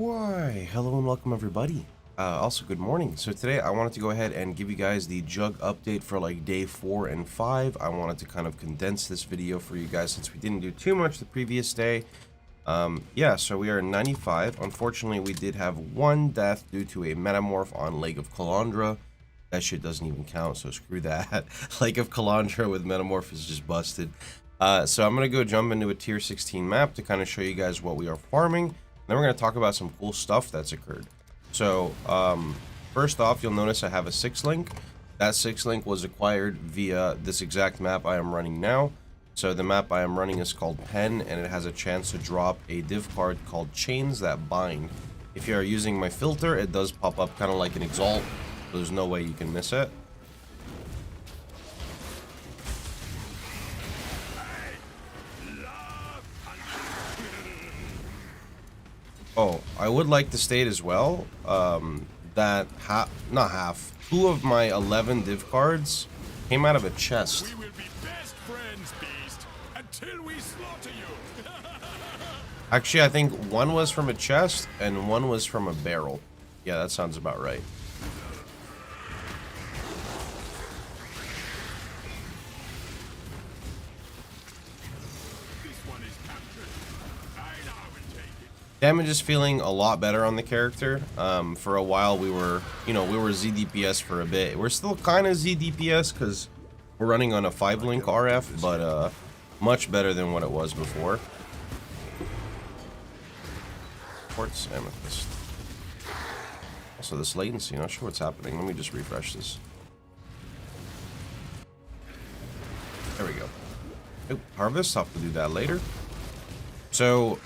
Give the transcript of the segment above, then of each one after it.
Why, hello and welcome everybody. Also, good morning. So today I wanted to go ahead and give you guys the Jugg update for like day 4 and 5. I wanted to kind of condense this video for you guys since we didn't do too much the previous day. Yeah, so we are 95. Unfortunately, we did have one death due to a metamorph on Lake of Calandra. That shit doesn't even count, so screw that. Lake of Calandra with metamorph is just busted. So I'm going to go jump into a tier 16 map to kind of show you guys what we are farming. Then we're going to talk about some cool stuff that's occurred. So, first off, you'll notice I have a 6-link. That 6-link was acquired via this exact map I am running now. So the map I am running is called Pen, and it has a chance to drop a div card called Chains That Bind. If you are using my filter, it does pop up kind of like an Exile. There's no way you can miss it. Oh, I would like to state as well that two of my 11 div cards came out of a chest. We will be best friends, Beast, until we slaughter you. Actually, I think one was from a chest and one was from a barrel. Yeah, that sounds about right. Damage is feeling a lot better on the character. For a while we were ZDPS for a bit. We're still kind of ZDPS because we're running on a 5-link RF, but much better than what it was before. Quartz amethyst. Also, this latency, not sure what's happening. Let me just refresh this. There we go. Oh, harvest, I'll have to do that later. So,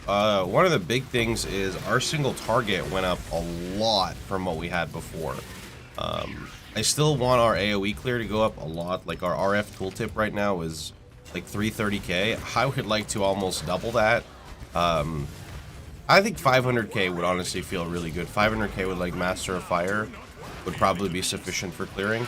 one of the big things is our single target went up a lot from what we had before. I still want our AoE clear to go up a lot. Like, our RF tooltip right now is like 330k. I would like to almost double that. I think 500k would honestly feel really good. 500k with like Master of Fire would probably be sufficient for clearing.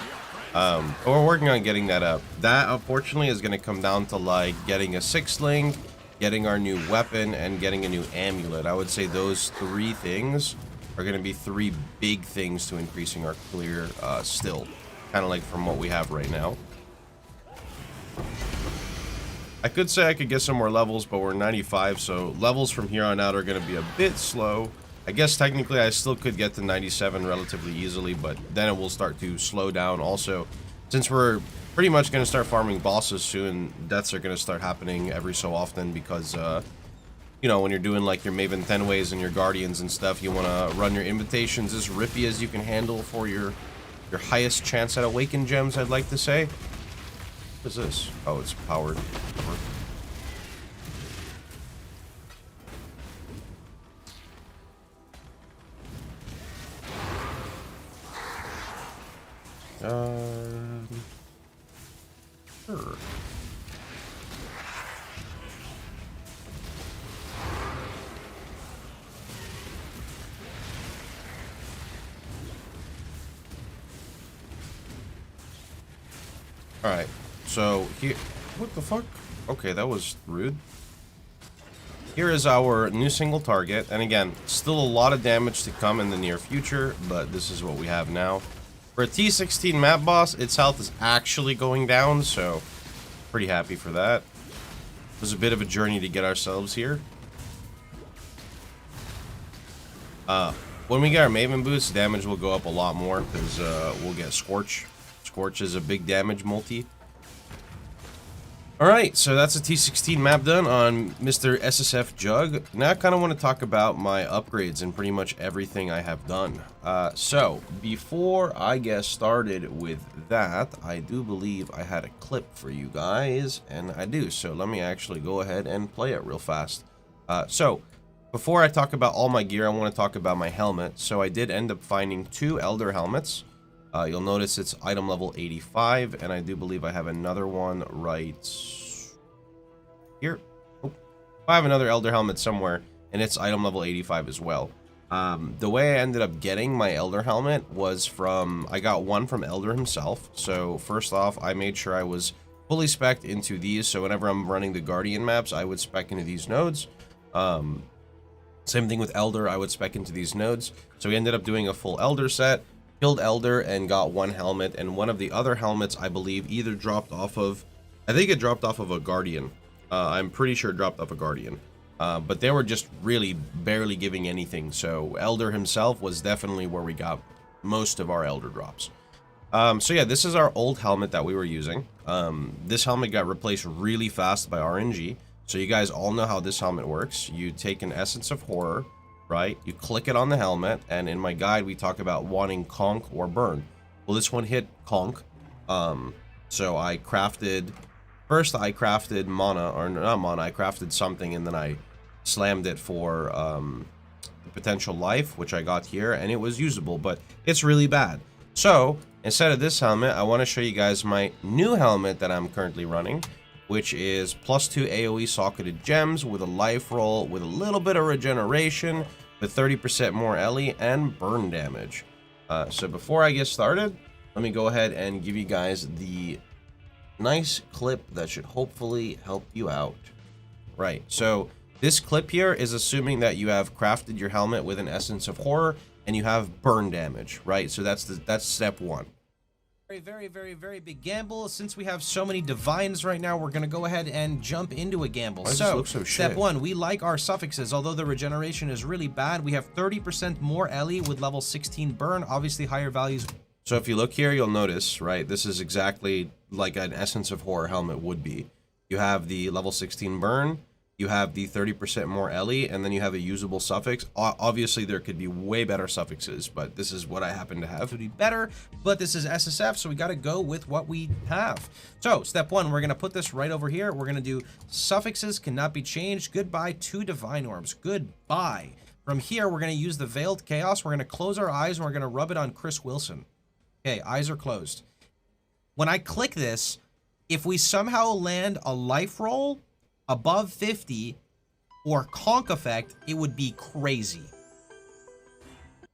But we're working on getting that up. That, unfortunately, is going to come down to like getting a 6-link, getting our new weapon, and getting a new amulet. I would say those 3 things are going to be 3 big things to increasing our clear still. Kind of like from what we have right now. I could say I could get some more levels, but we're 95, so levels from here on out are going to be a bit slow. I guess technically I still could get to 97 relatively easily, but then it will start to slow down. Also, since we're pretty much going to start farming bosses soon, deaths are going to start happening every so often because, you know, when you're doing like your Maven 10 ways and your Guardians and stuff, you want to run your invitations as rippy as you can handle for your highest chance at Awakened Gems, I'd like to say. What is this? Oh, it's powered. Sure. Alright, so here, what the fuck? Okay, that was rude. Here is our new single target, and again, still a lot of damage to come in the near future, but this is what we have now. For a T16 map boss, its health is actually going down, so pretty happy for that. It was a bit of a journey to get ourselves here. When we get our Maven boots, damage will go up a lot more, because we'll get Scorch. Scorch is a big damage multi. Alright, so that's a T16 map done on Mr. SSF Jugg. Now I kind of want to talk about my upgrades and pretty much everything I have done. So, before I get started with that, I do believe I had a clip for you guys, and I do. So let me actually go ahead and play it real fast. So, before I talk about all my gear, I want to talk about my helmet. So I did end up finding 2 Elder helmets. You'll notice it's item level 85, and I do believe I have another one right here. Oh, I have another Elder helmet somewhere, and it's item level 85 as well. The way I ended up getting my Elder helmet was from, I got one from Elder himself. So first off, I made sure I was fully spec'd into these, so whenever I'm running the Guardian maps, I would spec into these nodes. Same thing with Elder, I would spec into these nodes. So we ended up doing a full Elder set, killed Elder and got one helmet, and one of the other helmets, I believe, either dropped off of, I think it dropped off of a Guardian. I'm pretty sure it dropped off a Guardian. But they were just really barely giving anything. So Elder himself was definitely where we got most of our Elder drops. So yeah, this is our old helmet that we were using. This helmet got replaced really fast by RNG. So you guys all know how this helmet works. You take an Essence of Horror, right? You click it on the helmet, and in my guide we talk about wanting Conk or Burn. Well, this one hit Conk. So I crafted, first I crafted mana, or not mana, I crafted something, and then I slammed it for the potential life, which I got here, and it was usable, but it's really bad. So instead of this helmet, I want to show you guys my new helmet that I'm currently running, which is +2 AoE socketed gems with a life roll, with a little bit of regeneration, with 30% more LE and burn damage. So before I get started, let me go ahead and give you guys the nice clip that should hopefully help you out. Right, so this clip here is assuming that you have crafted your helmet with an Essence of Horror and you have burn damage, right? So that's step one. Very big gamble. Since we have so many divines right now, we're gonna go ahead and jump into a gamble. So step one, we like our suffixes. Although the regeneration is really bad, we have 30% more LE with level 16 burn, obviously higher values. So if you look here, you'll notice, right, this is exactly like an Essence of Horror helmet would be. You have the level 16 burn, you have the 30% more LE, and then you have a usable suffix. Obviously, there could be way better suffixes, but this is what I happen to have. It would be better, but this is SSF, so we got to go with what we have. So, step one, we're going to put this right over here. We're going to do suffixes cannot be changed. Goodbye to Divine Orbs. Goodbye. From here, we're going to use the Veiled Chaos. We're going to close our eyes, and we're going to rub it on Chris Wilson. Okay, eyes are closed. When I click this, if we somehow land a life roll above 50 or conk effect, it would be crazy.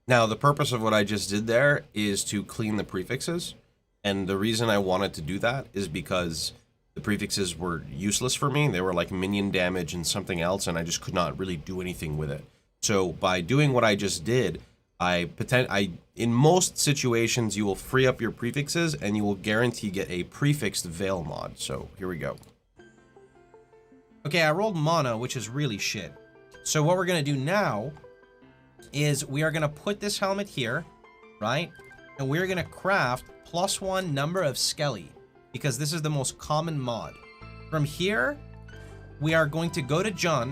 Now, the purpose of what I just did there is to clean the prefixes. And the reason I wanted to do that is because the prefixes were useless for me. They were like minion damage and something else, and I just could not really do anything with it. So by doing what I just did, in most situations, you will free up your prefixes and you will guarantee get a prefixed veil mod. So here we go. Okay, I rolled mana, which is really shit. So what we're going to do now is we are going to put this helmet here, right? And we're going to craft +1 number of Skelly, because this is the most common mod. From here, we are going to go to Jugg.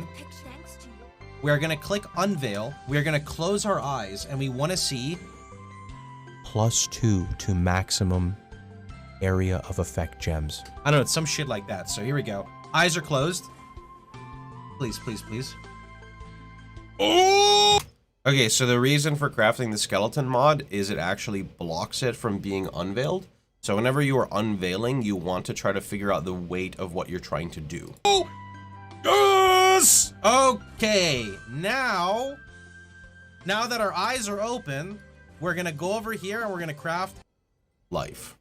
We are going to click Unveil. We are going to close our eyes, and we want to see +2 to maximum area of effect gems. I don't know, it's some shit like that. So here we go. Eyes are closed. Please, please, please. Oh! Okay, so the reason for crafting the skeleton mod is it actually blocks it from being unveiled. So whenever you are unveiling, you want to try to figure out the weight of what you're trying to do. Oh! Yes! Okay, now that our eyes are open, we're gonna go over here and we're gonna craft life.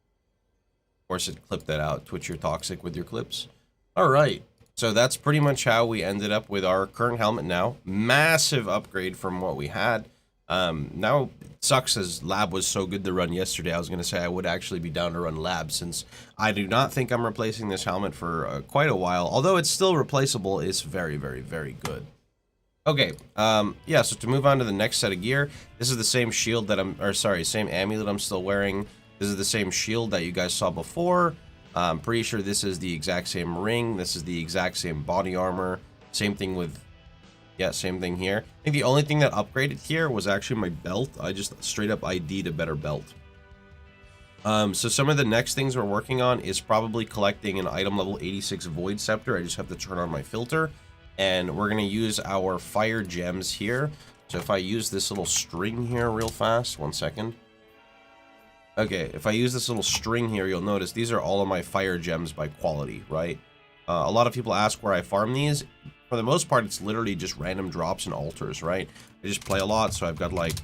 Of course, it clipped that out. Twitch, you're toxic with your clips. All right. So that's pretty much how we ended up with our current helmet now. Massive upgrade from what we had. Now, it sucks as lab was so good to run yesterday. I was going to say I would actually be down to run lab, since I do not think I'm replacing this helmet for quite a while. Although it's still replaceable, it's very good. Okay, yeah, so to move on to the next set of gear, this is the same shield that same amulet I'm still wearing. This is the same shield that you guys saw before. I'm pretty sure this is the exact same ring. This is the exact same body armor. Same thing with, yeah, same thing here. I think the only thing that upgraded here was actually my belt. I just straight up ID'd a better belt. So some of the next things we're working on is probably collecting an item level 86 Void Scepter. I just have to turn on my filter. And we're going to use our fire gems here. So if I use this little string here real fast, 1 second. Okay, if I use this little string here, you'll notice these are all of my fire gems by quality, right? A lot of people ask where I farm these. For the most part, it's literally just random drops and altars, right? I just play a lot, so I've got like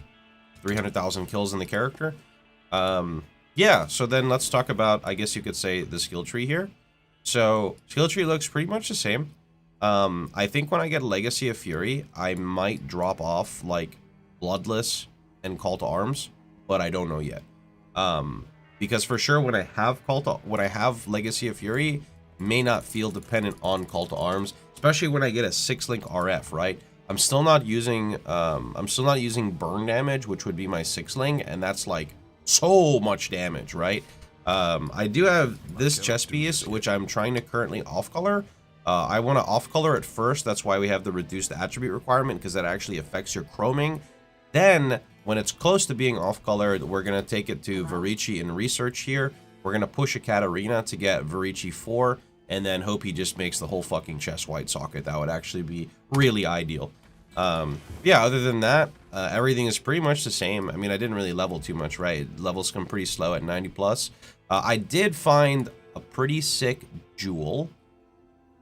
300,000 kills in the character. Yeah, so then let's talk about, I guess you could say, the skill tree here. So, skill tree looks pretty much the same. I think when I get Legacy of Fury, I might drop off like Bloodless and Call to Arms, but I don't know yet. Because for sure when I have Legacy of Fury, may not feel dependent on Call to Arms, especially when I get a 6-link RF, right? I'm still not using burn damage, which would be my 6-link, and that's like so much damage, right? I do have this chest piece, which I'm trying to currently off-color. I want to off-color it first. That's why we have the reduced attribute requirement, because that actually affects your chroming. Then, when it's close to being off-colored, we're going to take it to Varici in research here. We're going to push a Katarina to get Varici 4, and then hope he just makes the whole fucking chest white socket. That would actually be really ideal. Yeah, other than that, everything is pretty much the same. I mean, I didn't really level too much, right? Levels come pretty slow at 90+. I did find a pretty sick jewel.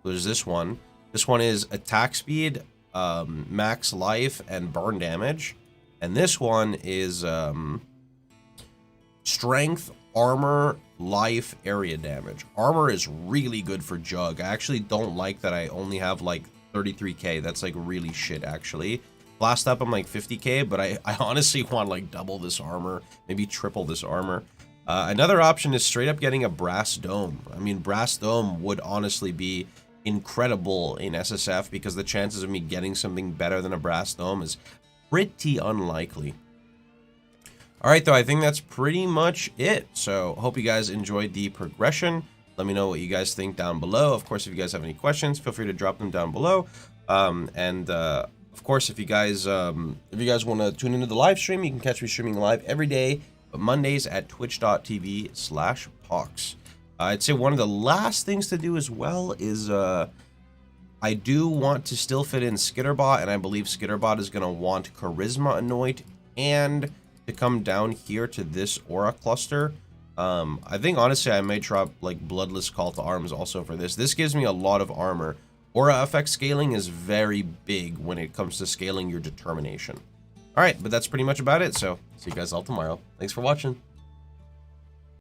There's this one. This one is attack speed, max life, and burn damage. And this one is strength, armor, life, area damage. Armor is really good for Jugg. I actually don't like that I only have like 33k. That's like really shit, actually. Blast up, I'm like 50k, but I honestly want like double this armor, maybe triple this armor. Another option is straight up getting a brass dome. I mean, brass dome would honestly be incredible in SSF because the chances of me getting something better than a brass dome is pretty unlikely. Alright though, I think that's pretty much it. So hope you guys enjoyed the progression. Let me know what you guys think down below. Of course, if you guys have any questions, feel free to drop them down below. Of course, if you guys want to tune into the live stream, you can catch me streaming live every day, but Mondays at twitch.tv/Pox. I'd say one of the last things to do as well is I do want to still fit in Skitterbot, and I believe Skitterbot is going to want Charisma Anoint and to come down here to this Aura Cluster. I think honestly I may drop like Bloodless Call to Arms also for this. This gives me a lot of armor. Aura effect scaling is very big when it comes to scaling your determination. Alright, but that's pretty much about it, so see you guys all tomorrow. Thanks for watching.